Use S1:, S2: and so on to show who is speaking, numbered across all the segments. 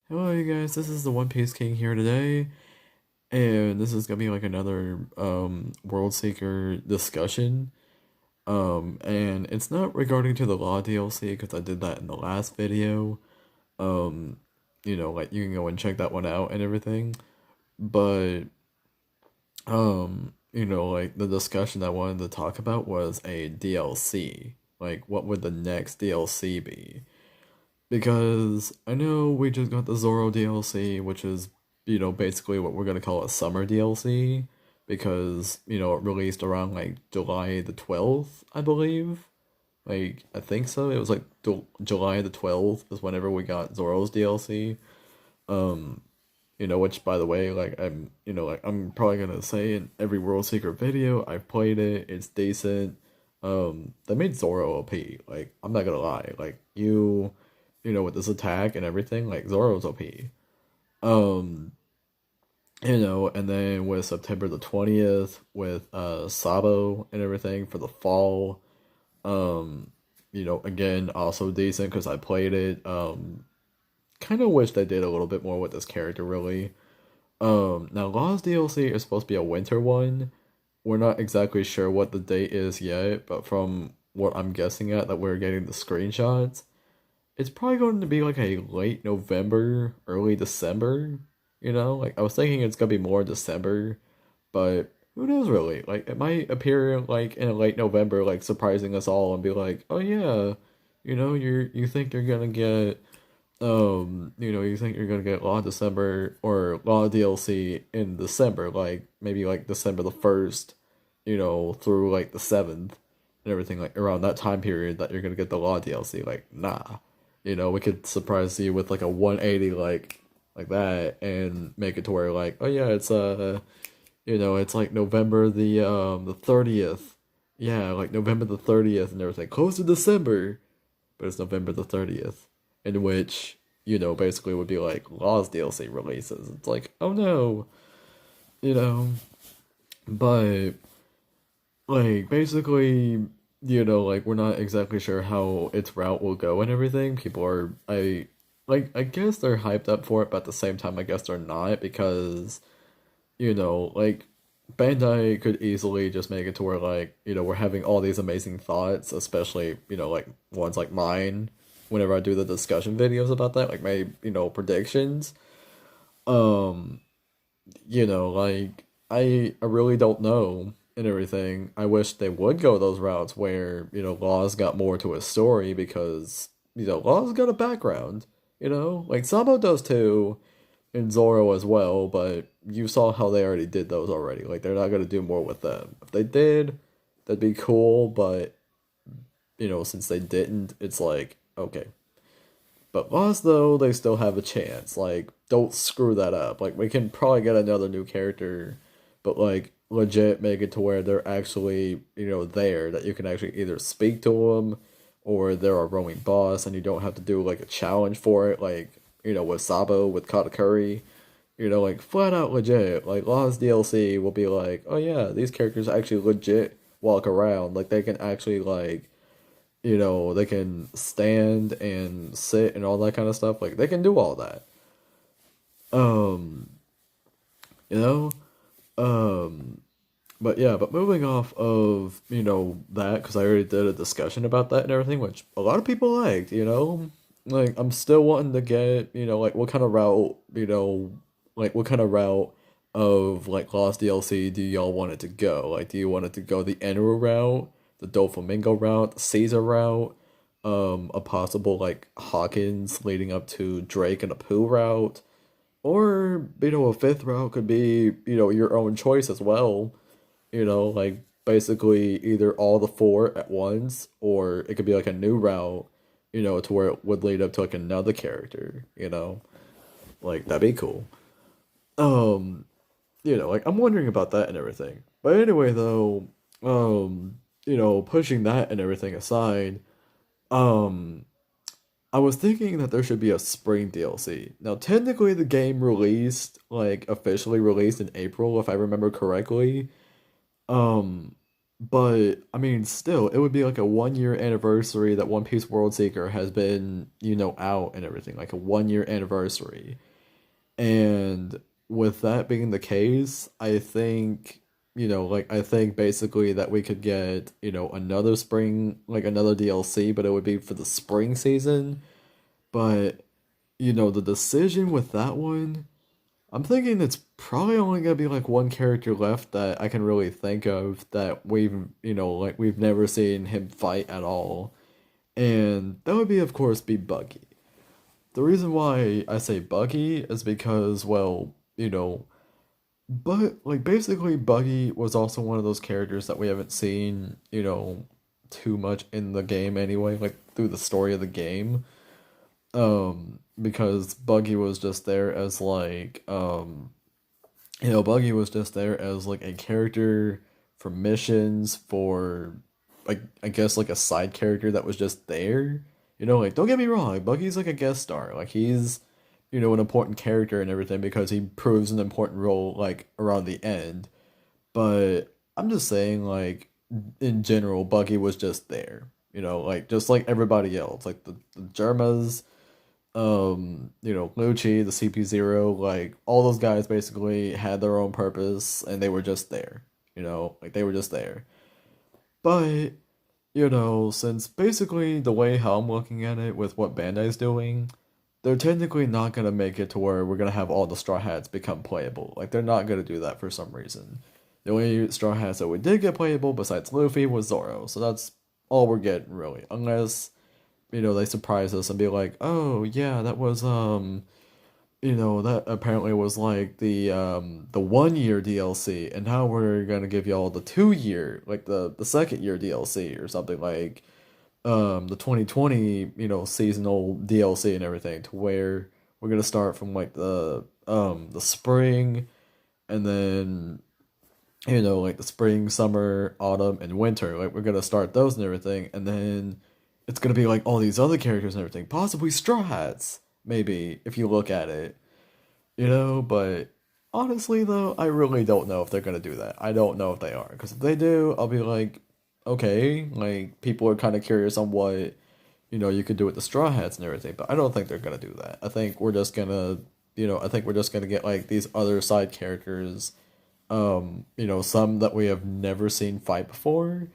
S1: Hello, you guys. This is the One Piece King here today, and this is gonna be like another World Seeker discussion. And it's not regarding to the Law DLC because I did that in the last video. Um, like you can go and check that one out and everything. But like the discussion I wanted to talk about was a DLC. Like, what would the next DLC be? Because I know we just got the Zoro DLC, which is, basically what we're gonna call a summer DLC, because, it released around like July the 12th, I believe. Like, I think so. It was like July the 12th is whenever we got Zoro's DLC. Um, which by the way, like I'm probably gonna say in every World Secret video, I've played it, it's decent. They made Zoro OP. Like, I'm not gonna lie. Like, with this attack and everything, like Zoro's OP. Um, and then with September the 20th, with Sabo and everything for the fall, um, again, also decent because I played it. Kind of wish they did a little bit more with this character, really. Now Law's DLC is supposed to be a winter one. We're not exactly sure what the date is yet, but from what I'm guessing at that we're getting the screenshots, it's probably going to be like a late November, early December. Like I was thinking it's gonna be more December, but who knows really? Like it might appear like in a late November, like surprising us all and be like, oh yeah, you think you're gonna get you think you're gonna get Law December or Law DLC in December, like maybe like December the 1st, through like the 7th and everything, like around that time period that you're gonna get the Law DLC. Like, nah. We could surprise you with like a 180 like that and make it to where like, oh yeah, it's it's like November the 30th. Yeah, like November the 30th and everything. Close to December, but it's November the 30th, in which, basically would be like Law's DLC releases. It's like, oh no, you know, but like basically, like we're not exactly sure how its route will go and everything. People are, I guess they're hyped up for it, but at the same time, I guess they're not because, like Bandai could easily just make it to where like, we're having all these amazing thoughts, especially, like ones like mine, whenever I do the discussion videos about that, like my, predictions. Um, like I really don't know and everything. I wish they would go those routes where, Law's got more to his story because, Law's got a background, like Sabo does too, and Zoro as well, but you saw how they already did those already. Like they're not gonna do more with them. If they did, that'd be cool, but since they didn't, it's like, okay. But Lost though, they still have a chance. Like, don't screw that up. Like we can probably get another new character, but like legit make it to where they're actually, there that you can actually either speak to them or they're a roaming boss and you don't have to do like a challenge for it, like, with Sabo, with Katakuri, like flat out legit. Like Lost DLC will be like, oh yeah, these characters actually legit walk around. Like they can actually like, they can stand and sit and all that kind of stuff. Like they can do all that. Um, you know, um, but yeah, but moving off of, that, because I already did a discussion about that and everything, which a lot of people liked, like I'm still wanting to get, like what kind of route, like what kind of route of like Lost DLC do y'all want it to go? Like, do you want it to go the Enru route, the Doflamingo route, the Caesar route, a possible like Hawkins leading up to Drake and a Pooh route? Or, a fifth route could be, your own choice as well. Like basically either all the four at once, or it could be like a new route, to where it would lead up to like another character. Like that'd be cool. Um, like I'm wondering about that and everything. But anyway though, pushing that and everything aside, um, I was thinking that there should be a spring DLC. Now, technically, the game officially released in April, if I remember correctly. Um, But I mean, still, it would be like a 1 year anniversary that One Piece World Seeker has been, out and everything, like a 1 year anniversary. And with that being the case, I think, I think basically that we could get, another spring, like another DLC, but it would be for the spring season. But, the decision with that one, I'm thinking it's probably only gonna be like one character left that I can really think of that we've never seen him fight at all. And that would be, of course, be Buggy. The reason why I say Buggy is because, well, but like basically Buggy was also one of those characters that we haven't seen, too much in the game anyway, like through the story of the game. Because Buggy was just there as like Buggy was just there as like a character for missions for like I guess like a side character that was just there. Like don't get me wrong, Buggy's like a guest star. Like he's an important character and everything because he proves an important role like around the end. But I'm just saying like in general, Buggy was just there. Like just like everybody else. Like the Germas, Lucci, the CP0, like all those guys basically had their own purpose and they were just there. Like they were just there. But, since basically the way how I'm looking at it with what Bandai's doing, they're technically not gonna make it to where we're gonna have all the Straw Hats become playable. Like they're not gonna do that for some reason. The only Straw Hats that we did get playable besides Luffy was Zoro, so that's all we're getting really. Unless they surprise us and be like, oh yeah, that was that apparently was like the 1 year DLC, and now we're gonna give y'all the 2 year, like the second year DLC or something like the 2020, seasonal DLC and everything, to where we're gonna start from like the spring and then like the spring, summer, autumn, and winter. Like we're gonna start those and everything, and then it's gonna be like all these other characters and everything, possibly Straw Hats, maybe if you look at it, But honestly, though, I really don't know if they're gonna do that. I don't know if they are, because if they do, I'll be like, okay, like people are kind of curious on what you could do with the Straw Hats and everything, but I don't think they're gonna do that. I think we're just gonna, I think we're just gonna get like these other side characters, some that we have never seen fight before,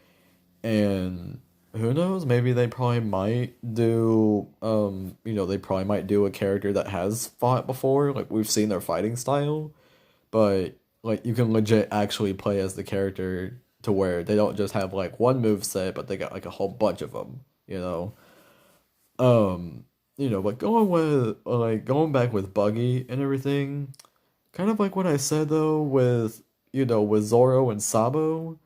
S1: and who knows, maybe they probably might do they probably might do a character that has fought before, like we've seen their fighting style, but like you can legit actually play as the character to where they don't just have like one move set, but they got like a whole bunch of them, um but going back with Buggy and everything, kind of like what I said though with with Zoro and Sabo.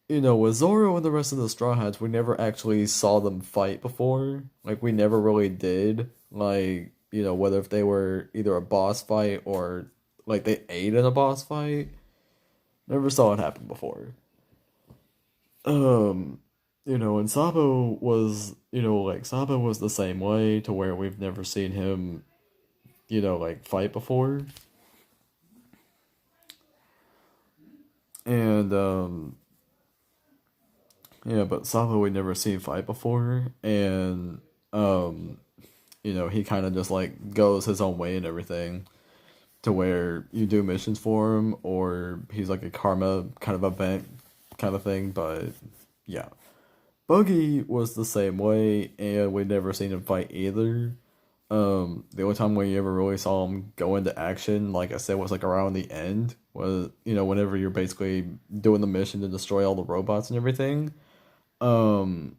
S1: With Zoro and the rest of the Straw Hats, we never actually saw them fight before. Like, we never really did. Like, whether if they were either a boss fight or, like, they ate in a boss fight. Never saw it happen before. Um, and Sabo was, like, Sabo was the same way, to where we've never seen him, like, fight before. And, yeah, but Sabo we never seen fight before, and um, he kind of just like goes his own way and everything, to where you do missions for him, or he's like a karma kind of event kind of thing. But yeah, Buggy was the same way, and we never seen him fight either. The only time we ever really saw him go into action, like I said, was like around the end, was whenever you're basically doing the mission to destroy all the robots and everything. Um,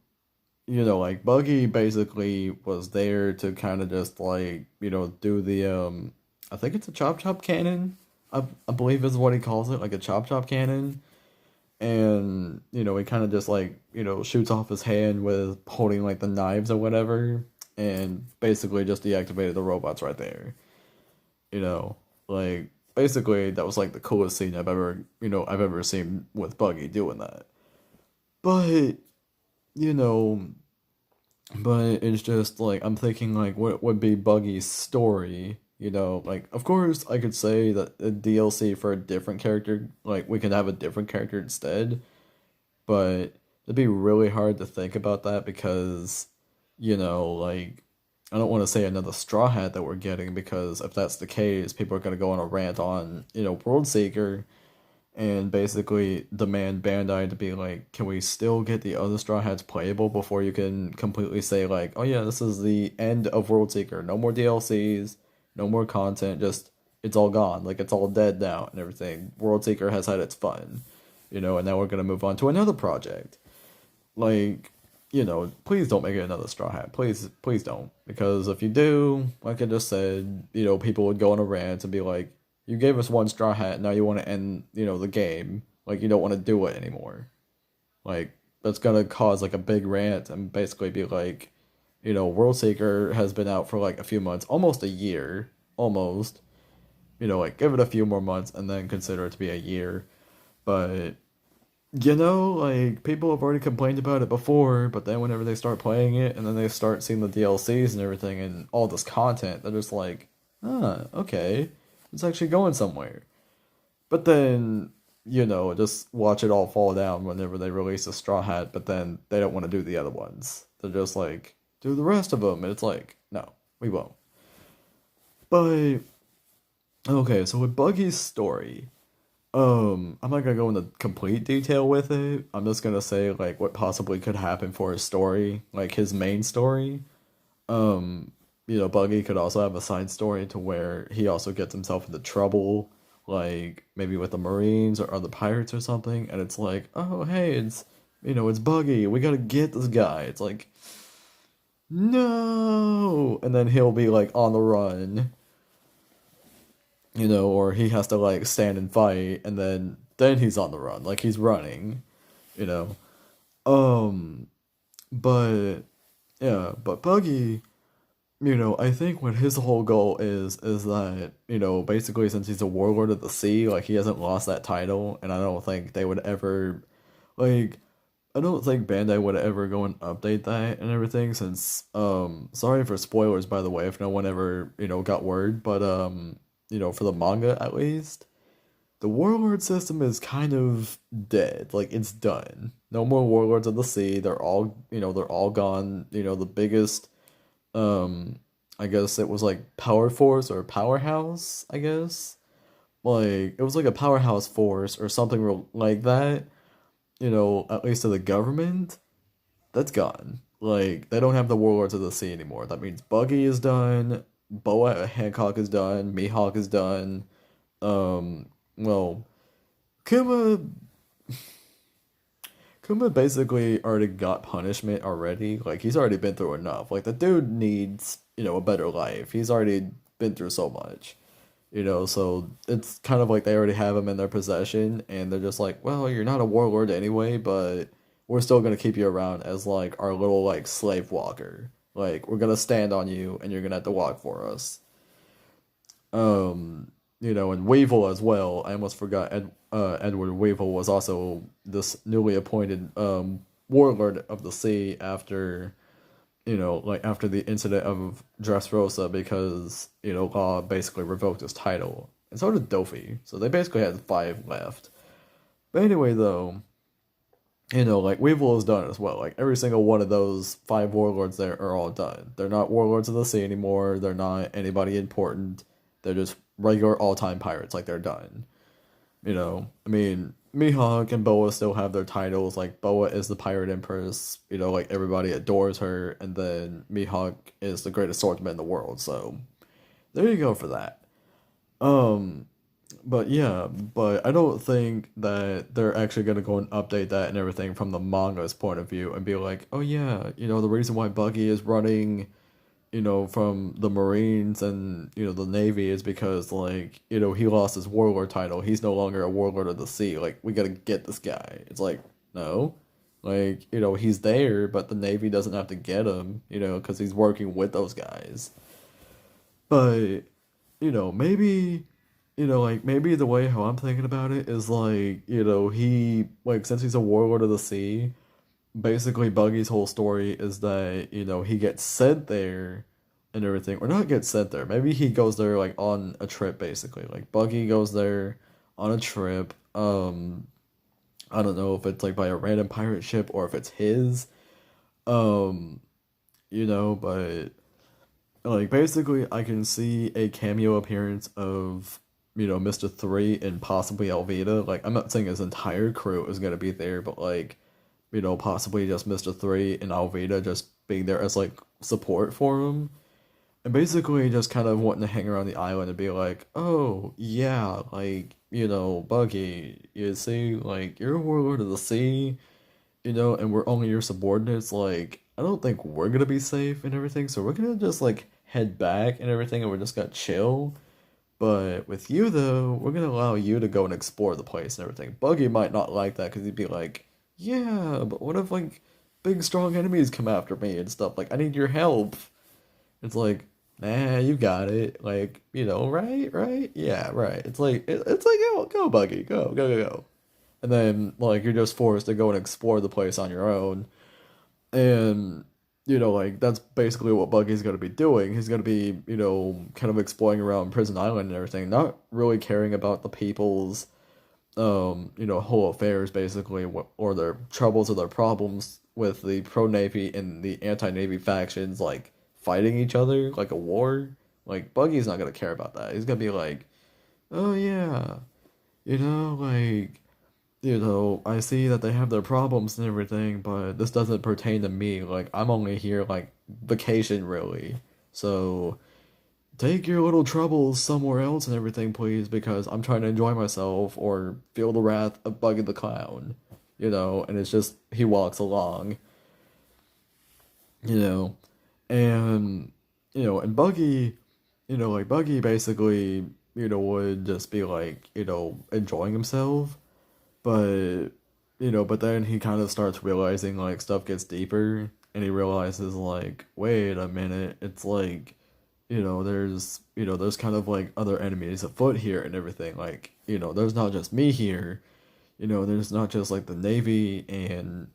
S1: like Buggy basically was there to kind of just like, do the I think it's a chop chop cannon. I believe is what he calls it, like a chop chop cannon. And, he kind of just like, shoots off his hand with holding like the knives or whatever, and basically just deactivated the robots right there. You know, like basically that was like the coolest scene I've ever seen with Buggy doing that. But, you know, but it's just like I'm thinking like what would be Buggy's story, like of course I could say that a DLC for a different character, like we could have a different character instead, But it'd be really hard to think about that because, like, I don't want to say another Straw Hat that we're getting because if that's the case, people are going to go on a rant on, World Seeker and basically demand Bandai to be like, can we still get the other Straw Hats playable before you can completely say, like, oh yeah, this is the end of World Seeker. No more DLCs, no more content, just it's all gone. Like, it's all dead now and everything. World Seeker has had its fun, and now we're going to move on to another project. Like, please don't make it another Straw Hat. Please don't. Because if you do, like I just said, people would go on a rant and be like, you gave us one Straw Hat, now you want to end, the game. Like, you don't want to do it anymore. Like, that's gonna cause, like, a big rant and basically be like, World Seeker has been out for, like, a few months, almost a year. Almost. Like, give it a few more months and then consider it to be a year. But like, people have already complained about it before, but then whenever they start playing it and then they start seeing the DLCs and everything and all this content, they're just like, okay, it's actually going somewhere. But then, just watch it all fall down whenever they release a Straw Hat, but then they don't want to do the other ones. They're just like, do the rest of them. And it's like, no, we won't. But, okay, so with Buggy's story, I'm not gonna go into complete detail with it. I'm just gonna say like what possibly could happen for his story, like his main story. Buggy could also have a side story to where he also gets himself into trouble, like maybe with the Marines or other pirates or something, and it's like, oh hey, it's Buggy, we gotta get this guy. It's like, no, and then he'll be like on the run, or he has to like stand and fight, and then he's on the run, like he's running, you know. Um, but yeah, but Buggy, I think what his whole goal is that, basically since he's a warlord of the sea, like he hasn't lost that title, and I don't think they would ever, like, I don't think Bandai would ever go and update that and everything since, sorry for spoilers by the way if no one ever, got word, but, for the manga at least, the warlord system is kind of dead. Like, it's done. No more warlords of the sea. They're all gone. The biggest, I guess it was like power force or powerhouse, I guess. Like, it was like a powerhouse force or something like that, at least to the government. That's gone. Like, they don't have the warlords of the sea anymore. That means Buggy is done, Boa Hancock is done, Mihawk is done. Well, Kuma Kuma basically already got punishment already. Like, he's already been through enough. Like, the dude needs, a better life. He's already been through so much. So it's kind of like they already have him in their possession, and they're just like, well, you're not a warlord anyway, but we're still gonna keep you around as like our little like slave walker. Like, we're gonna stand on you, and you're gonna have to walk for us. And Weevil as well. I almost forgot Edward Weevil was also this newly appointed warlord of the sea after, like after the incident of Dressrosa because, Law basically revoked his title. And so did Dofi. So they basically had 5 left. But anyway, though, like Weevil is done as well. Like every single one of those 5 warlords there are all done. They're not warlords of the sea anymore. They're not anybody important. They're just regular all-time pirates. Like, they're done. I mean, Mihawk and Boa still have their titles. Like, Boa is the Pirate Empress. Like, everybody adores her. And then Mihawk is the greatest swordsman in the world. So, there you go for that. Um, but yeah, but I don't think that they're actually going to go and update that and everything from the manga's point of view and be like, oh yeah, the reason why Buggy is running, from the Marines and, the Navy is because, like, he lost his warlord title. He's no longer a warlord of the sea. Like, we gotta get this guy. It's like, no. Like, he's there, but the Navy doesn't have to get him, because he's working with those guys. But, maybe, like, maybe the way how I'm thinking about it is, like, he, like, since he's a warlord of the sea, basically Buggy's whole story is that, he gets sent there and everything. Or not gets sent there. Maybe he goes there like on a trip basically. Like Buggy goes there on a trip. I don't know if it's like by a random pirate ship or if it's his. Um, but like basically I can see a cameo appearance of, Mr. Three and possibly Alvida. Like I'm not saying his entire crew is gonna be there, but like, possibly just Mr. Three and Alvida just being there as like support for him. And basically just kind of wanting to hang around the island and be like, oh, yeah, like, Buggy, you see, like, you're a warlord of the sea, and we're only your subordinates, like, I don't think we're gonna be safe and everything, so we're gonna just, like, head back and everything, and we're just gonna chill. But with you, though, we're gonna allow you to go and explore the place and everything. Buggy might not like that, because he'd be like, yeah, but what if, like, big, strong enemies come after me and stuff? Like, I need your help. It's like, nah, you got it. Like, right, right, yeah, right. It's like, go, Buggy, go. And then like you're just forced to go and explore the place on your own. And like that's basically what Buggy's gonna be doing. He's gonna be, kind of exploring around Prison Island and everything, not really caring about the people's whole affairs basically, or their troubles or their problems with the pro Navy and the anti Navy factions like fighting each other like a war. Like Buggy's not gonna care about that. He's gonna be like, oh yeah, like I see that they have their problems and everything, but this doesn't pertain to me. Like I'm only here like vacation really. So take your little troubles somewhere else and everything, please, because I'm trying to enjoy myself or feel the wrath of Buggy the Clown, and it's just, he walks along, you know, and, and Buggy, like Buggy basically, would just be like, enjoying himself, but, but then he kind of starts realizing like stuff gets deeper and he realizes like, wait a minute, it's like, there's kind of like other enemies afoot here and everything. Like, there's not just me here. There's not just like the Navy and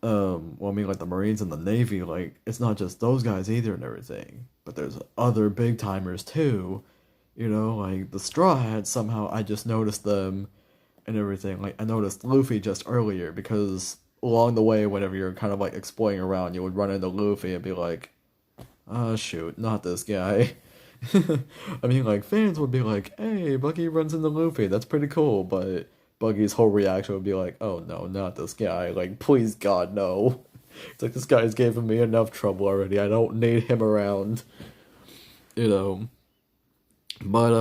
S1: well, I mean like the Marines and the Navy. Like, it's not just those guys either and everything. But there's other big timers too. Like the Straw Hats. Somehow I just noticed them and everything. Like I noticed Luffy just earlier because along the way, whenever you're kind of like exploring around, you would run into Luffy and be like, oh shoot, not this guy. I mean, like, fans would be like, hey, Buggy runs into Luffy, that's pretty cool, but Buggy's whole reaction would be like, oh no, not this guy, like, please God, no. It's like, this guy's giving me enough trouble already, I don't need him around, you know. But,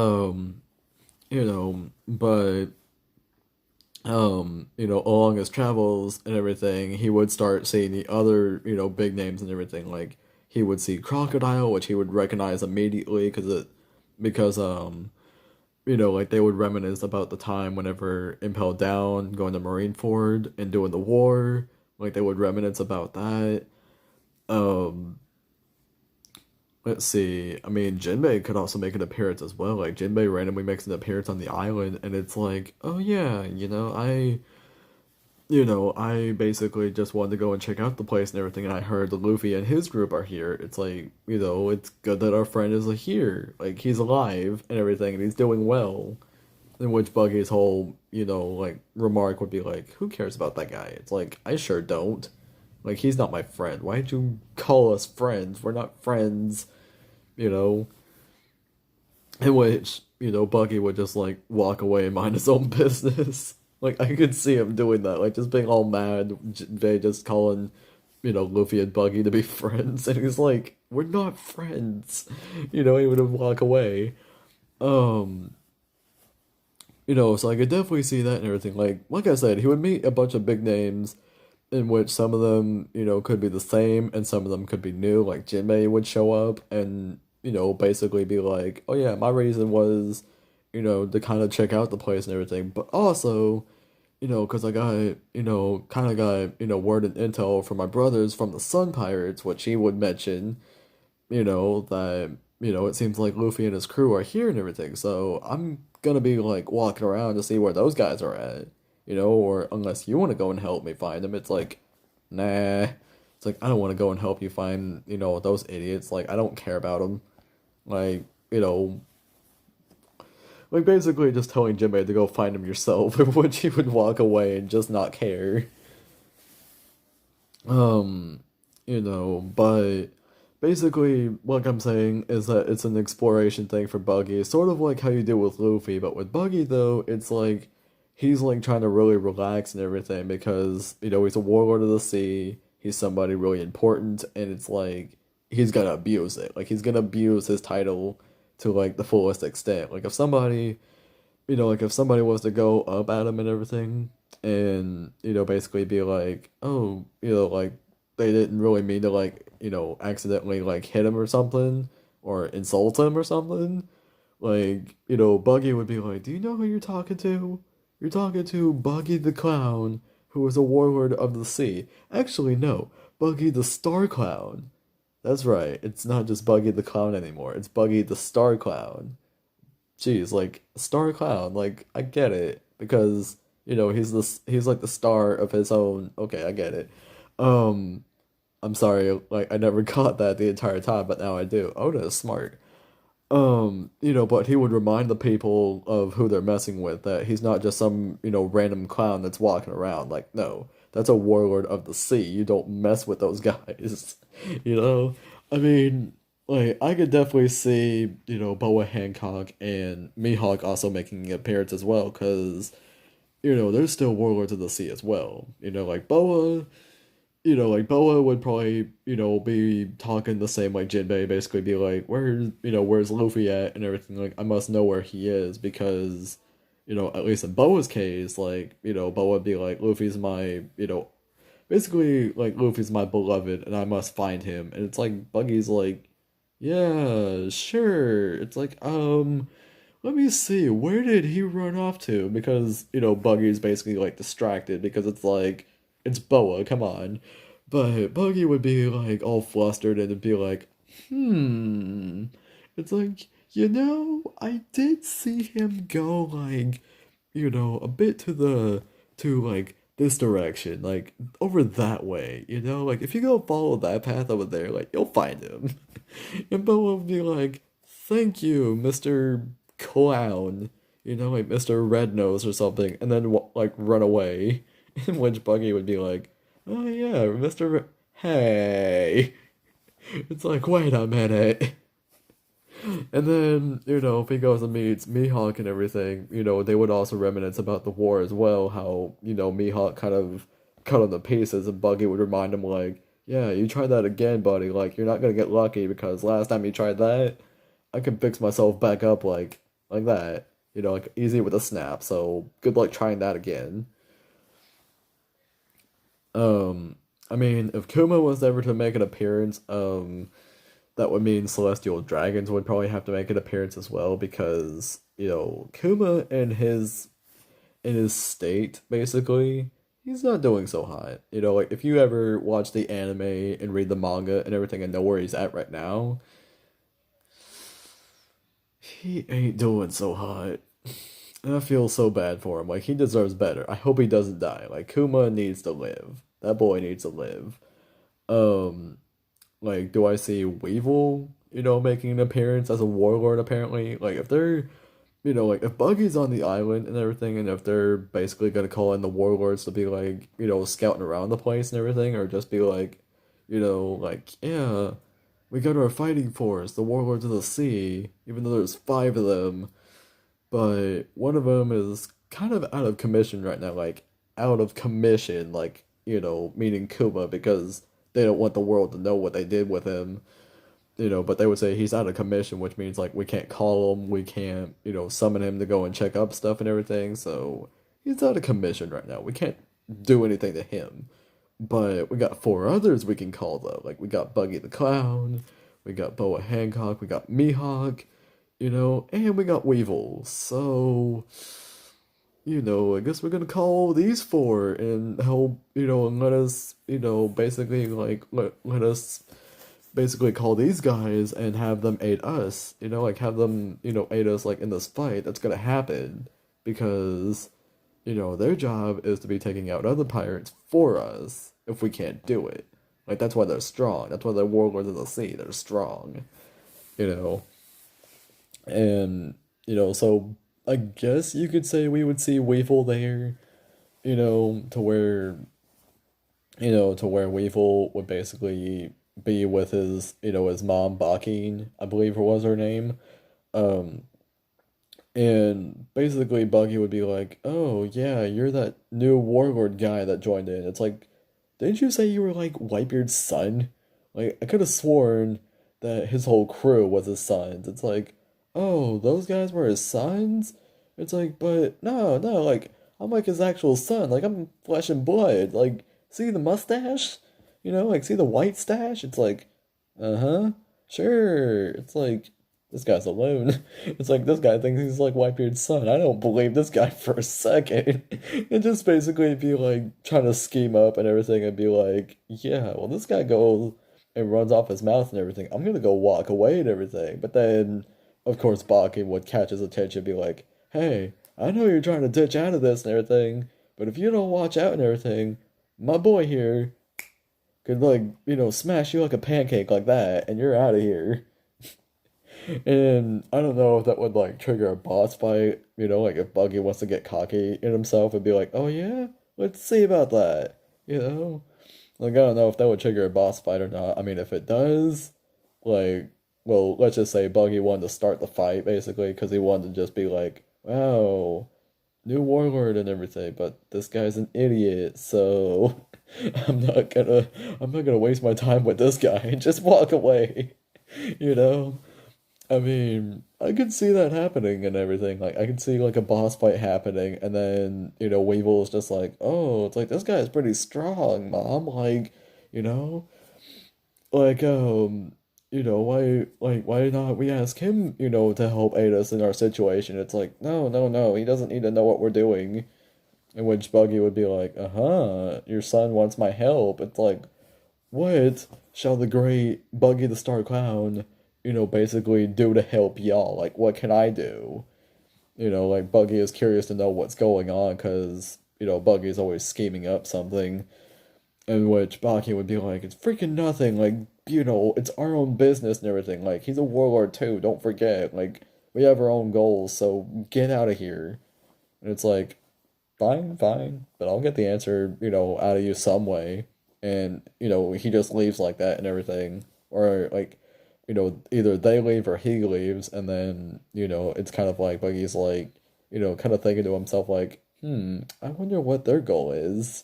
S1: but, along his travels and everything, he would start seeing the other, big names and everything. Like he would see Crocodile, which he would recognize immediately because like they would reminisce about the time whenever Impel Down going to Marineford and doing the war. Like they would reminisce about that. Um, let's see. I mean, Jinbei could also make an appearance as well. Like Jinbei randomly makes an appearance on the island, and it's like, oh yeah, I basically just wanted to go and check out the place and everything, and I heard that Luffy and his group are here. It's like, it's good that our friend is here. Like, he's alive and everything, and he's doing well. In which Buggy's whole, like, remark would be like, who cares about that guy? It's like, I sure don't. Like, he's not my friend. Why'd you call us friends? We're not friends, you know? In which, Buggy would just, like, walk away and mind his own business. Like, I could see him doing that, like, just being all mad, they just calling, Luffy and Buggy to be friends, and he's like, we're not friends, he would have walk away. Um, so I could definitely see that and everything. Like I said, he would meet a bunch of big names, in which some of them, could be the same, and some of them could be new, like Jinbei would show up, and, basically be like, oh yeah, my reason was, to kind of check out the place and everything, but also, because I got, kind of got, word and intel from my brothers from the Sun Pirates, which he would mention, that, it seems like Luffy and his crew are here and everything, so I'm gonna be, like, walking around to see where those guys are at, or unless you want to go and help me find them, it's like, nah, it's like, I don't want to go and help you find, those idiots, like, I don't care about them, like, Like basically just telling Jinbei to go find him yourself, which he would walk away and just not care. Um, but basically what I'm saying is that it's an exploration thing for Buggy, sort of like how you do with Luffy, but with Buggy though, it's like he's like trying to really relax and everything because, he's a warlord of the sea, he's somebody really important, and it's like he's gonna abuse it. Like he's gonna abuse his title to like the fullest extent. Like if somebody was to go up at him and everything, and basically be like, oh, like they didn't really mean to like accidentally like hit him or something or insult him or something, like Buggy would be like, do you know who you're talking to? You're talking to Buggy the Clown, who is a warlord of the sea. Actually, no, Buggy the Star Clown. That's right, it's not just Buggy the Clown anymore, it's Buggy the Star Clown. Jeez, like Star Clown, like I get it because he's like the star of his own. Okay, I get it. Um, I'm sorry, like I never got that the entire time, but now I do. Oda is smart. But he would remind the people of who they're messing with that he's not just some random clown that's walking around. Like no, that's a warlord of the sea. You don't mess with those guys. you know, I mean. Like, I could definitely see, Boa Hancock and Mihawk also making an appearance as well, because, they're still warlords of the sea as well. Boa would probably, be talking the same like Jinbei, basically be like, where's Luffy at and everything. Like, I must know where he is because, at least in Boa's case, like, Boa would be like, basically, like, Luffy's my beloved and I must find him. And it's like, Buggy's like, yeah, sure. It's like, let me see, where did he run off to? Because, Buggy's basically like distracted because it's like, it's Boa, come on. But Buggy would be like all flustered and it'd be like, hmm. It's like, I did see him go like, a bit to like this direction, like over that way, like if you go follow that path over there, like you'll find him. And Boa would be like, thank you, Mr. Clown, like Mr. Red Nose or something, and then like run away. In which Buggy would be like, oh yeah, Hey. It's like, wait a minute. And then, if he goes and meets Mihawk and everything, they would also reminisce about the war as well, how, Mihawk kind of cut him to pieces, and Buggy would remind him, like, yeah, you try that again, buddy, like, you're not gonna get lucky, because last time you tried that, I can fix myself back up, like that, like, easy with a snap, so good luck trying that again. I mean, if Kuma was ever to make an appearance, that would mean celestial dragons would probably have to make an appearance as well because Kuma in his state basically he's not doing so hot. Like if you ever watch the anime and read the manga and everything and know where he's at right now, he ain't doing so hot. And I feel so bad for him. Like he deserves better. I hope he doesn't die. Like Kuma needs to live. That boy needs to live. Um Like, do I see Weevil, making an appearance as a warlord apparently? Like, if they're, like, if Buggy's on the island and everything, and if they're basically gonna call in the warlords to be, like, scouting around the place and everything, or just be like, like, yeah, we got our fighting force, the warlords of the sea, even though there's 5 of them, but one of them is kind of out of commission right now, like, out of commission, like, meaning Kuma, because they don't want the world to know what they did with him, but they would say he's out of commission, which means like we can't call him, we can't, summon him to go and check up stuff and everything, so he's out of commission right now. We can't do anything to him. But we got 4 others we can call though. Like we got Buggy the Clown, we got Boa Hancock, we got Mihawk, and we got Weevil. So I guess we're gonna call these 4 and help, and let us, basically, like, let us basically call these guys and have them aid us, like, have them, aid us, like, in this fight that's gonna happen, because, their job is to be taking out other pirates for us if we can't do it. Like, that's why they're strong. That's why they're warlords of the sea. They're strong, you know? And, so I guess you could say we would see Weevil there, you know, to where Weevil would basically be with his, his mom, Bakine, I believe was her name. Um, and basically Buggy would be like, "Oh yeah, you're that new warlord guy that joined in." It's like, didn't you say you were like Whitebeard's son? Like I could have sworn that his whole crew was his sons. It's like, oh, those guys were his sons? It's like, but no, no, like I'm like his actual son. Like I'm flesh and blood. Like see the mustache? Like see the white stash? It's like, uh-huh. Sure. It's like this guy's alone. It's like this guy thinks he's like Whitebeard's son. I don't believe this guy for a second. And just basically be like trying to scheme up and everything and be like, yeah, well this guy goes and runs off his mouth and everything. I'm gonna go walk away and everything. But then of course Baki would catch his attention and be like, hey, I know you're trying to ditch out of this and everything, but if you don't watch out and everything, my boy here could like, smash you like a pancake like that and you're out of here. And I don't know if that would like trigger a boss fight, like if Buggy wants to get cocky in himself and be like, oh yeah, let's see about that, you know? Like I don't know if that would trigger a boss fight or not. I mean, if it does, like, well, let's just say Buggy wanted to start the fight basically because he wanted to just be like, wow, new warlord and everything, but this guy's an idiot, so I'm not gonna I'm not gonna waste my time with this guy and just walk away, you know? I mean, I could see that happening and everything. Like, I could see like a boss fight happening, and then Weevil is just like, "Oh, it's like this guy is pretty strong, Mom." Like, you know, like why not we ask him, to help aid us in our situation? It's like, no, no, no, he doesn't need to know what we're doing. In which Buggy would be like, "Uh-huh, your son wants my help." It's like, what shall the great Buggy the Star Clown, basically do to help y'all? Like, what can I do? Like, Buggy is curious to know what's going on because, Buggy's always scheming up something. In which Buggy would be like, it's freaking nothing. Like, it's our own business and everything. Like, he's a warlord too, don't forget. Like, we have our own goals, so get out of here. And it's like, fine, fine, but I'll get the answer, out of you some way. And, he just leaves like that and everything. Or, like, either they leave or he leaves, and then, it's kind of like Buggy's like, kind of thinking to himself, like, I wonder what their goal is.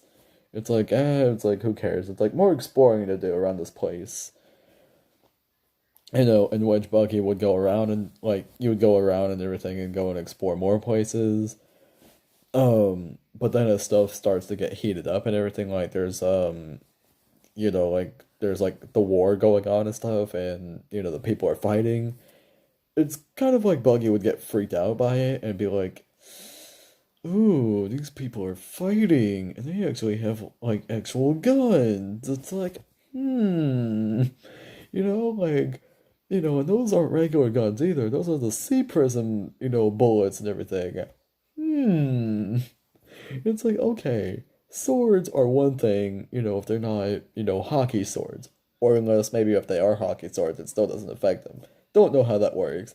S1: It's like, who cares? It's like more exploring to do around this place. In which Buggy would go around and, like, you would go around and everything and go and explore more places. But then as stuff starts to get heated up and everything, like like there's like the war going on and stuff, and the people are fighting. It's kind of like Buggy would get freaked out by it and be like, "Ooh, these people are fighting, and they actually have like actual guns." It's like, like, and those aren't regular guns either. Those are the sea prism, bullets and everything. Hmm. It's like, okay, swords are one thing, if they're not, hockey swords. Or unless maybe if they are hockey swords, it still doesn't affect them. Don't know how that works.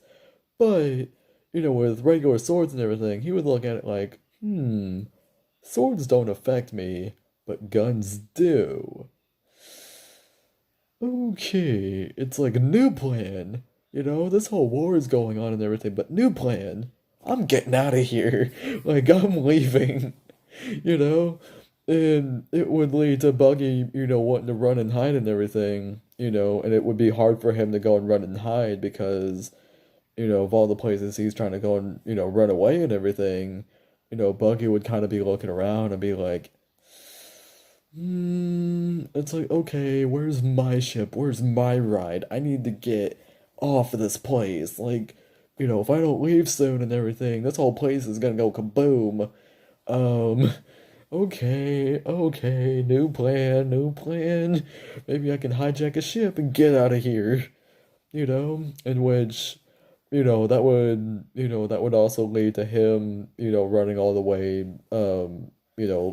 S1: But, with regular swords and everything, he would look at it like, swords don't affect me, but guns do. Okay, it's like a new plan. This whole war is going on and everything, but new plan. I'm getting out of here. Like, I'm leaving. you know? And it would lead to Buggy, wanting to run and hide and everything, and it would be hard for him to go and run and hide because, of all the places he's trying to go and, run away and everything, Buggy would kind of be looking around and be like, it's like, okay, where's my ship? Where's my ride? I need to get off of this place. Like, if I don't leave soon and everything, this whole place is gonna go kaboom. Um, okay, okay, new plan, new plan. Maybe I can hijack a ship and get out of here, in which, that would also lead to him, running all the way,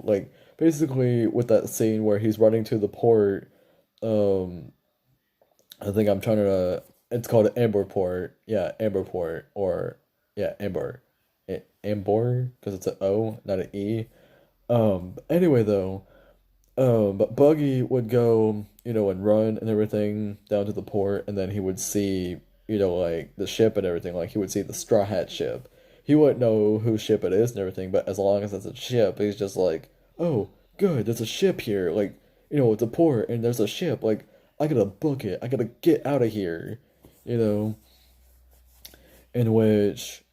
S1: like, basically with that scene where he's running to the port, um, I think it's called Amber Port, yeah, Amber Port, or, yeah, Amber. Ambor, because it's an O, not an E. Anyway, though, but Buggy would go, and run and everything down to the port, and then he would see, like the ship and everything. Like he would see the Straw Hat ship. He wouldn't know whose ship it is and everything, but as long as it's a ship, he's just like, oh, good, there's a ship here. Like, it's a port and there's a ship. Like, I gotta book it. I gotta get out of here. You know, in which,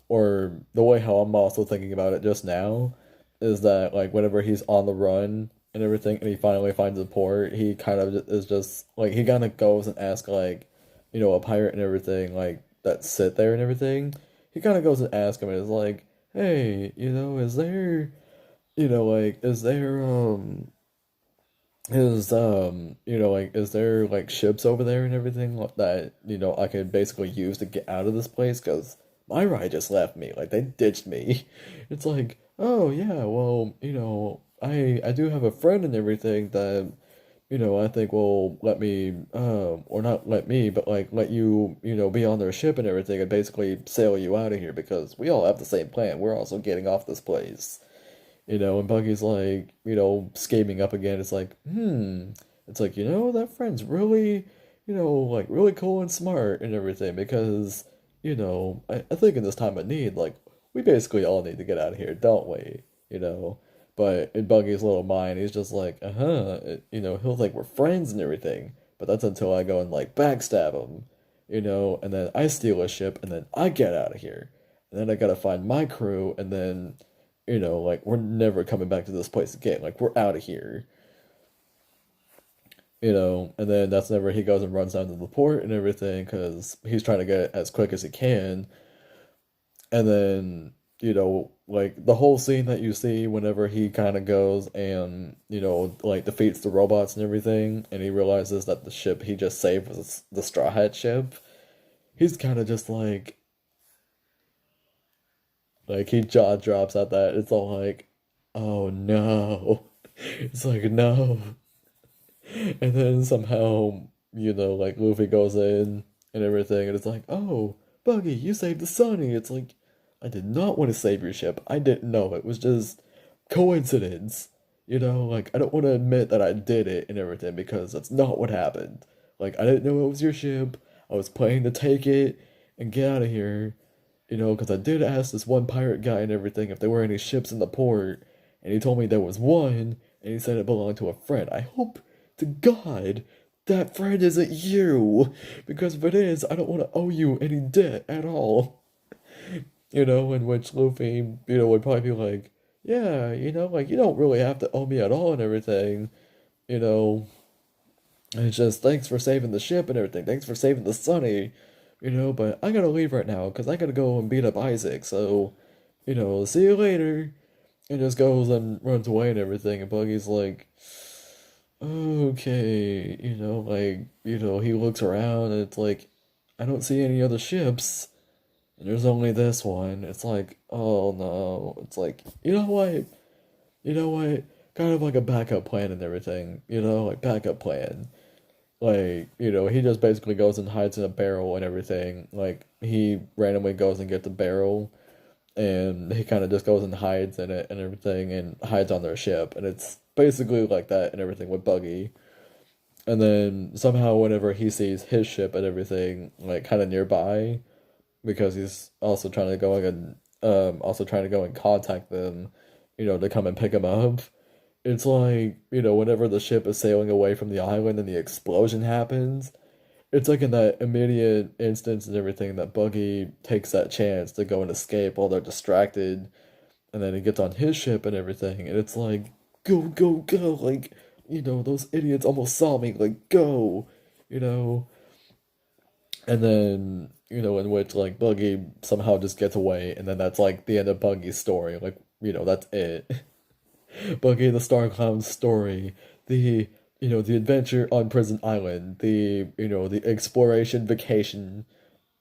S1: or the way how I'm also thinking about it just now is that, like, whenever he's on the run and everything and he finally finds a port, he kind of is just, like, he kind of goes and asks, like, a pirate and everything, like, that sit there and everything. He kind of goes and asks him and is like, hey, is there, like, is there like ships over there and everything that I could basically use to get out of this place? Because my ride just left me, like they ditched me. It's like, oh yeah, well, I do have a friend and everything that I think will let me, or not let me, but like let you, be on their ship and everything and basically sail you out of here because we all have the same plan. We're also getting off this place. And Buggy's like, scheming up again. It's like, It's like, that friend's really, like really cool and smart and everything because, I think in this time of need, like, we basically all need to get out of here, don't we? You know? But in Buggy's little mind, he's just like, he'll think we're friends and everything. But that's until I go and, like, backstab him, and then I steal a ship, and then I get out of here. And then I gotta find my crew, and then like we're never coming back to this place again. Like we're out of here. And then that's whenever he goes and runs down to the port and everything because he's trying to get it as quick as he can. And then, like the whole scene that you see whenever he kind of goes and, like defeats the robots and everything, and he realizes that the ship he just saved was the Straw Hat ship, he's kind of just like he jaw drops at that. It's all like, oh no. It's like, no. And then somehow, like Luffy goes in and everything, and it's like, oh, Buggy, you saved the Sunny. It's like, I did not want to save your ship. I didn't know. It was just coincidence. Like, I don't want to admit that I did it and everything because that's not what happened. Like, I didn't know it was your ship. I was planning to take it and get out of here. Because I did ask this one pirate guy and everything if there were any ships in the port, and he told me there was one, and he said it belonged to a friend. I hope to God that friend isn't you, because if it is, I don't want to owe you any debt at all. In which Luffy, would probably be like, yeah, like, you don't really have to owe me at all and everything, you know, it's just thanks for saving the ship and everything, thanks for saving the Sunny, but I gotta leave right now, because I gotta go and beat up Isaac, so, see you later, and just goes and runs away and everything, and Buggy's like, okay, like, he looks around, and it's like, I don't see any other ships. And there's only this one. It's like, oh no. It's like, you know what? You know what? Kind of like a backup plan and everything. Like backup plan. Like, he just basically goes and hides in a barrel and everything. Like, he randomly goes and gets a barrel. And he kind of just goes and hides in it and everything. And hides on their ship. And it's basically like that and everything with Buggy. And then somehow whenever he sees his ship and everything, like, kind of nearby because he's also trying to go and contact them, to come and pick him up. It's like, whenever the ship is sailing away from the island and the explosion happens, it's like in that immediate instance and everything that Buggy takes that chance to go and escape while they're distracted, and then he gets on his ship and everything, and it's like, go, go, go, like, those idiots almost saw me, like, go, you know, and then, in which, like, Buggy somehow just gets away, and then that's, like, the end of Buggy's story. Like, that's it. Buggy the Star Clown's story. The adventure on Prison Island. The exploration vacation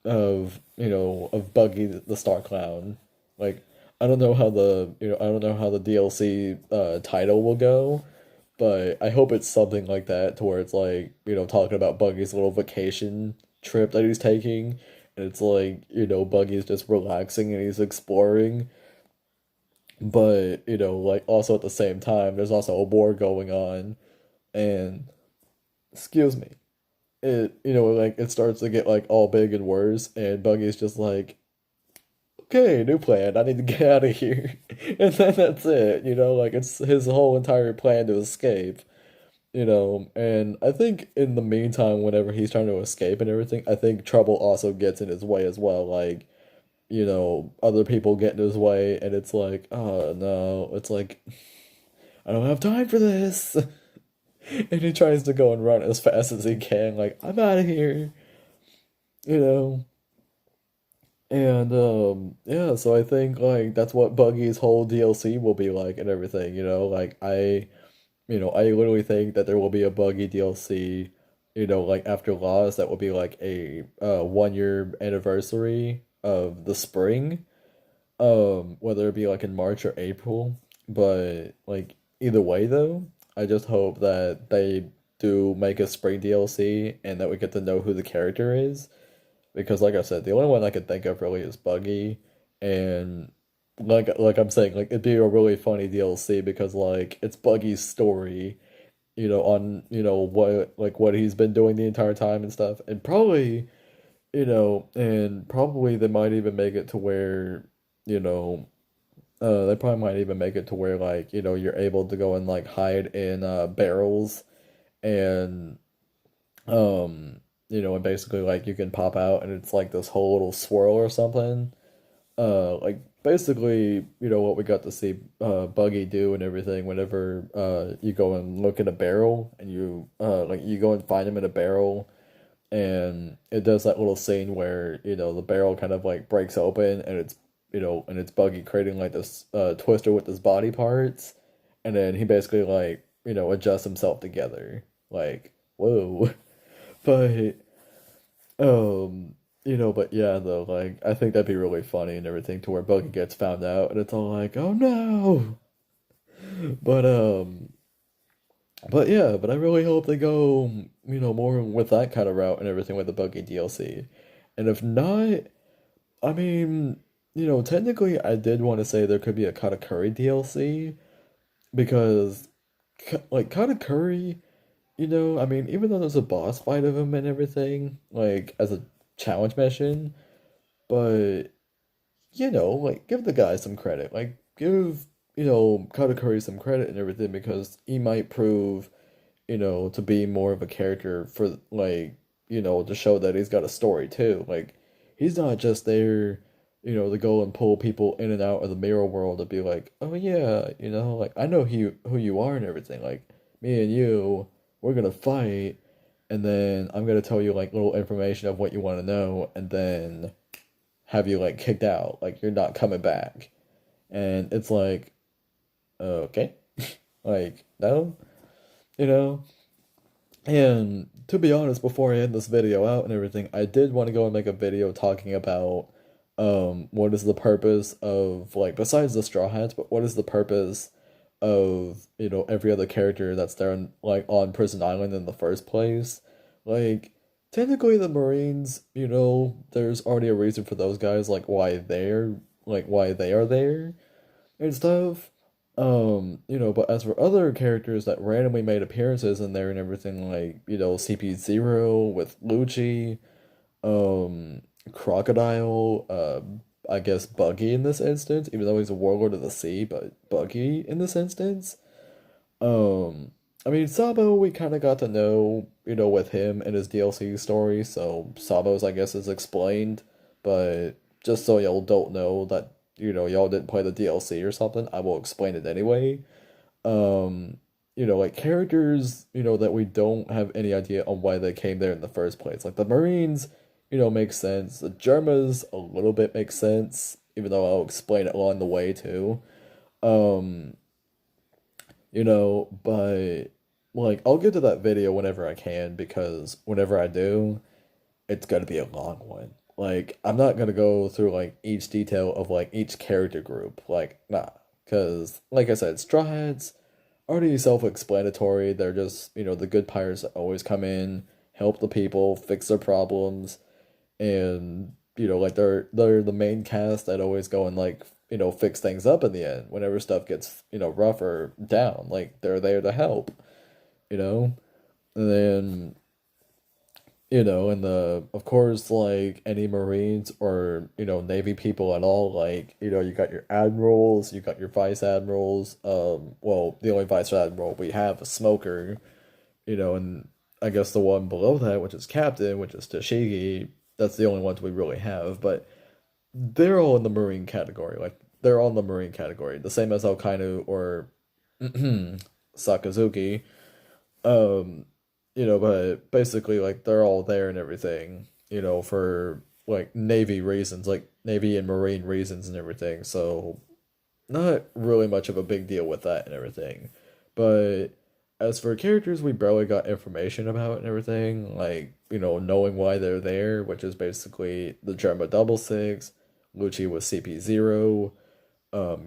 S1: of Buggy the Star Clown. Like, I don't know how the DLC title will go, but I hope it's something like that to where it's like, talking about Buggy's little vacation trip that he's taking, and it's like, Buggy's just relaxing and he's exploring, but, like also at the same time, there's also a war going on, and excuse me, like it starts to get like all big and worse, and Buggy's just like, okay, new plan, I need to get out of here. And then that's it, like it's his whole entire plan to escape. And I think in the meantime, whenever he's trying to escape and everything, I think trouble also gets in his way as well. Like, other people get in his way, and it's like, oh no, it's like, I don't have time for this. And he tries to go and run as fast as he can, like, I'm out of here, you know? And, yeah, so I think, like, that's what Buggy's whole DLC will be like and everything, Like, I literally think that there will be a Buggy DLC, like after Lost, that will be like a 1 year anniversary of the spring, whether it be like in March or April. But like either way though, I just hope that they do make a spring DLC and that we get to know who the character is. Because like I said, the only one I can think of really is Buggy, and like I'm saying, like it'd be a really funny DLC because like it's Buggy's story, on what he's been doing the entire time and stuff, and probably and probably they might even make it to where you know they probably might even make it to where like you're able to go and like hide in barrels, and and basically like you can pop out and it's like this whole little swirl or something. Like basically, what we got to see Buggy do and everything whenever you go and look in a barrel and you like you go and find him in a barrel, and it does that little scene where, the barrel kind of like breaks open and it's Buggy creating like this twister with his body parts, and then he basically like, adjusts himself together. Like, whoa. But but yeah, though, like, I think that'd be really funny and everything to where Buggy gets found out and it's all like, oh no! But, but yeah, but I really hope they go, more with that kind of route and everything with the Buggy DLC. And if not, I mean, technically I did want to say there could be a Katakuri DLC because, like, Katakuri, I mean, even though there's a boss fight of him and everything, like, as a challenge mission, but like give the guy some credit. Like give, Katakuri some credit and everything because he might prove, to be more of a character for like, to show that he's got a story too. Like he's not just there, to go and pull people in and out of the mirror world to be like, oh yeah, like I know who you are and everything. Like me and you, we're gonna fight, and then I'm gonna tell you like little information of what you want to know, and then have you like kicked out, like you're not coming back. And it's like, okay, like no, you know. And to be honest, before I end this video out and everything, I did want to go and make a video talking about what is the purpose of like besides the Straw Hats, but what is the purpose of every other character that's there in, like on Prison Island in the first place. Like technically the Marines, there's already a reason for those guys like why they are there and stuff. But as for other characters that randomly made appearances in there and everything, like, CP0 with Lucci, um, Crocodile, I guess Buggy in this instance, even though he's a warlord of the sea, but Buggy in this instance. I mean, Sabo, we kind of got to know, with him and his DLC story, so Sabo's, I guess, is explained, but just so y'all don't know that, y'all didn't play the DLC or something, I will explain it anyway. Um, like characters, that we don't have any idea on why they came there in the first place. Like the Marines, makes sense. The Germas, a little bit makes sense, even though I'll explain it along the way too. Um, but like I'll get to that video whenever I can because whenever I do, it's gonna be a long one. Like I'm not gonna go through like each detail of like each character group. Like nah, because like I said, Straw Hats already self-explanatory. They're just the good pirates that always come in, help the people, fix their problems, and like they're the main cast that always go and like fix things up in the end whenever stuff gets rough or down. Like they're there to help, you know. And then and the of course like any Marines or Navy people at all, like you got your admirals, you got your vice admirals. Well, the only vice admiral we have is Smoker, and I guess the one below that, which is Captain, which is Tashigi. That's the only ones we really have, but they're all in the Marine category. Like they're all in the Marine category, the same as Alkainu or Sakazuki. Um, but basically, like they're all there and everything. For like Navy reasons, like Navy and Marine reasons and everything. So not really much of a big deal with that and everything. But as for characters we barely got information about and everything, like, knowing why they're there, which is basically the Germa Double Six, Lucci with CP0,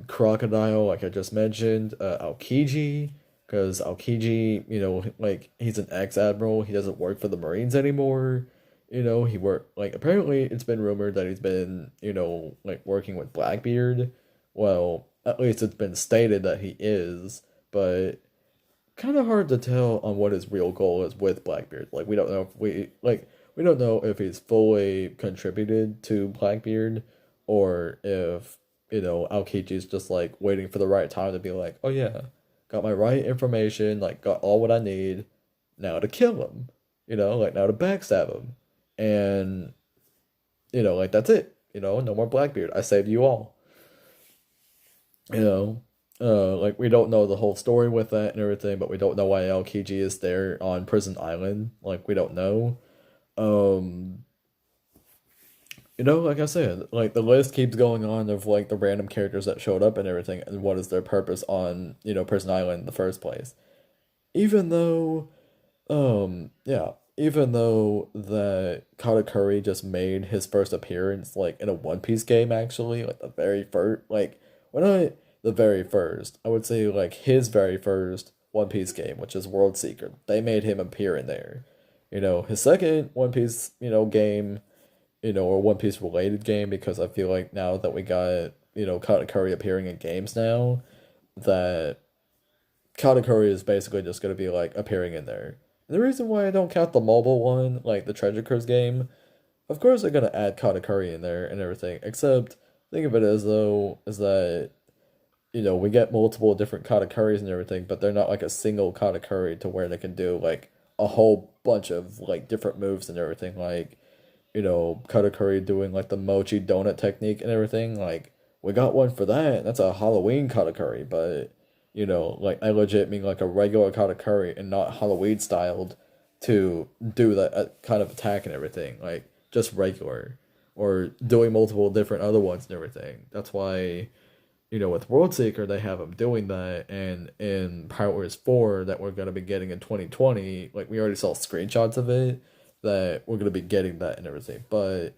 S1: Crocodile, like I just mentioned, Aokiji, because Aokiji, like he's an ex-admiral, he doesn't work for the Marines anymore. He worked, like, apparently it's been rumored that he's been, like working with Blackbeard. Well, at least it's been stated that he is, but kind of hard to tell on what his real goal is with Blackbeard. Like we don't know if he's fully contributed to Blackbeard or if Aokichi's just like waiting for the right time to be like, oh yeah, got my right information, like got all what I need now to kill him, like now to backstab him, and like that's it, no more Blackbeard. I saved you all. you know like we don't know the whole story with that and everything, but we don't know why Aokiji is there on Prison Island. Like we don't know. um like I said, like the list keeps going on of like the random characters that showed up and everything, and what is their purpose on Prison Island in the first place. Even though yeah, even though that Katakuri just made his first appearance like in a One Piece game, actually, like the very first, like, well, not the very first, I would say like his very first One Piece game, which is World Seeker. They made him appear in there. His second One Piece, game, or One Piece related game, because I feel like now that we got, Katakuri appearing in games now, that Katakuri is basically just going to be like appearing in there. And the reason why I don't count the mobile one, like the Treasure Cruise game, of course they're going to add Katakuri in there and everything, except think of it as though is that we get multiple different Katakuris and everything, but they're not like a single Katakuri to where they can do like a whole bunch of like different moves and everything, like Katakuri doing like the mochi donut technique and everything. Like we got one for that. That's a Halloween Katakuri, but like I legit mean like a regular Katakuri and not Halloween styled to do that kind of attack and everything. Like just regular or doing multiple different other ones and everything. That's why with World Seeker they have him doing that, and in Pirate Wars 4 that we're gonna be getting in 2020, like we already saw screenshots of it that we're gonna be getting that and everything. But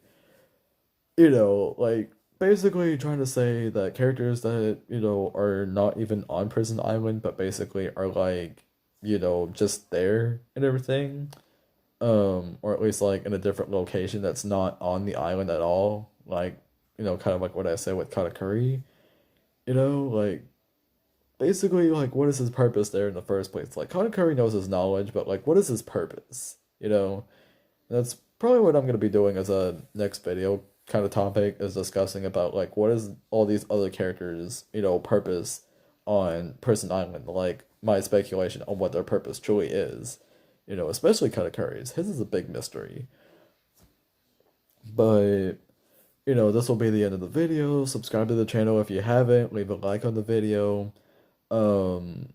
S1: like basically trying to say that characters that, are not even on Prison Island, but basically are like, just there and everything. Or at least like in a different location that's not on the island at all. Like, kind of like what I said with Katakuri. Like basically like what is his purpose there in the first place? Like Katakuri knows his knowledge, but like what is his purpose? That's probably what I'm gonna be doing as a next video kind of topic, is discussing about like what is all these other characters, purpose on Prison Island, like my speculation on what their purpose truly is. Especially Katakuri's. His is a big mystery. But this will be the end of the video. Subscribe to the channel if you haven't. Leave a like on the video. And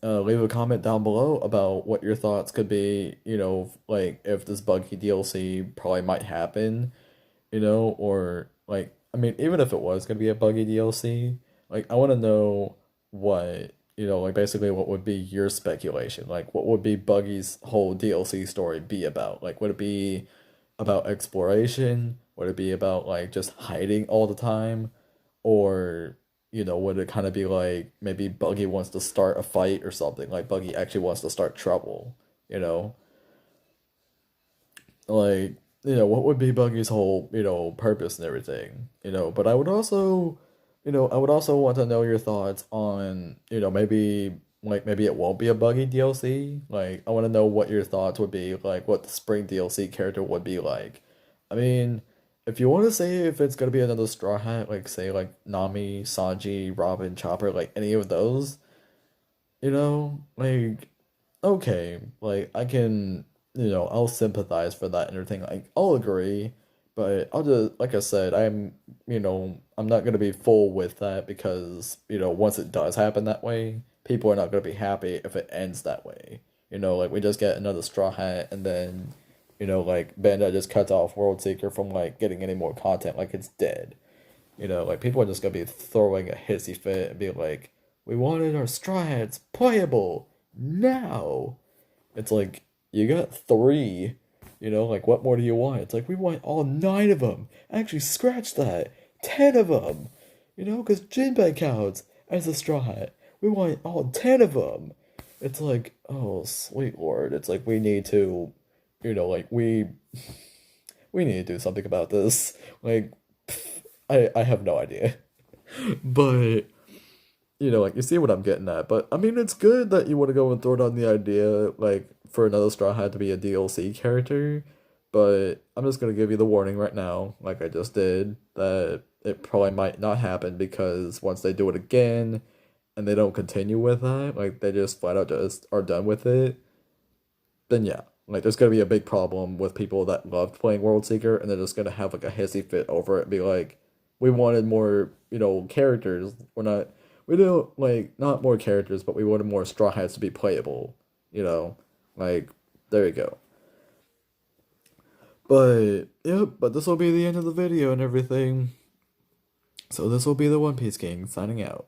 S1: leave a comment down below about what your thoughts could be, like if this buggy DLC probably might happen, or like, I mean, even if it was going to be a buggy DLC, like I want to know what, like basically what would be your speculation? Like what would be Buggy's whole DLC story be about? Like would it be about exploration? Would it be about like just hiding all the time? Or would it kind of be like maybe Buggy wants to start a fight or something? Like Buggy actually wants to start trouble, you know? Like what would be Buggy's whole, purpose and everything, but I would also want to know your thoughts on, maybe, like, maybe it won't be a Buggy DLC. Like, I want to know what your thoughts would be, like, what the Spring DLC character would be like. I mean, if you want to say if it's gonna be another Straw Hat, like, say, like, Nami, Sanji, Robin, Chopper, like, any of those, like, okay, like I can, I'll sympathize for that and everything. Like I'll agree, but I'll just like I said, I'm not gonna be full with that because once it does happen that way, people are not gonna be happy if it ends that way. Like we just get another Straw Hat and then, like Bandai just cuts off World Seeker from like getting any more content, like it's dead. Like people are just gonna be throwing a hissy fit and be like, "We wanted our Straw Hats playable now." It's like you got three, like what more do you want? It's like we want all nine of them. Actually, scratch that, 10 of them, because Jinbei counts as a Straw Hat. We want all 10 of them. It's like, oh sweet lord, it's like we need to, like we need to do something about this. Like I have no idea. But like you see what I'm getting at. But I mean, it's good that you want to go and throw down the idea, like for another Straw Hat to be a DLC character. But I'm just gonna give you the warning right now, like I just did, that it probably might not happen because once they do it again, and they don't continue with that, like they just flat out just are done with it, then yeah, like there's gonna be a big problem with people that loved playing World Seeker, and they're just gonna have like a hissy fit over it and be like, we wanted more, characters. We don't like not more characters, but we wanted more Straw Hats to be playable, you know, like there you go. But yep, but this will be the end of the video and everything. So this will be the One Piece King signing out.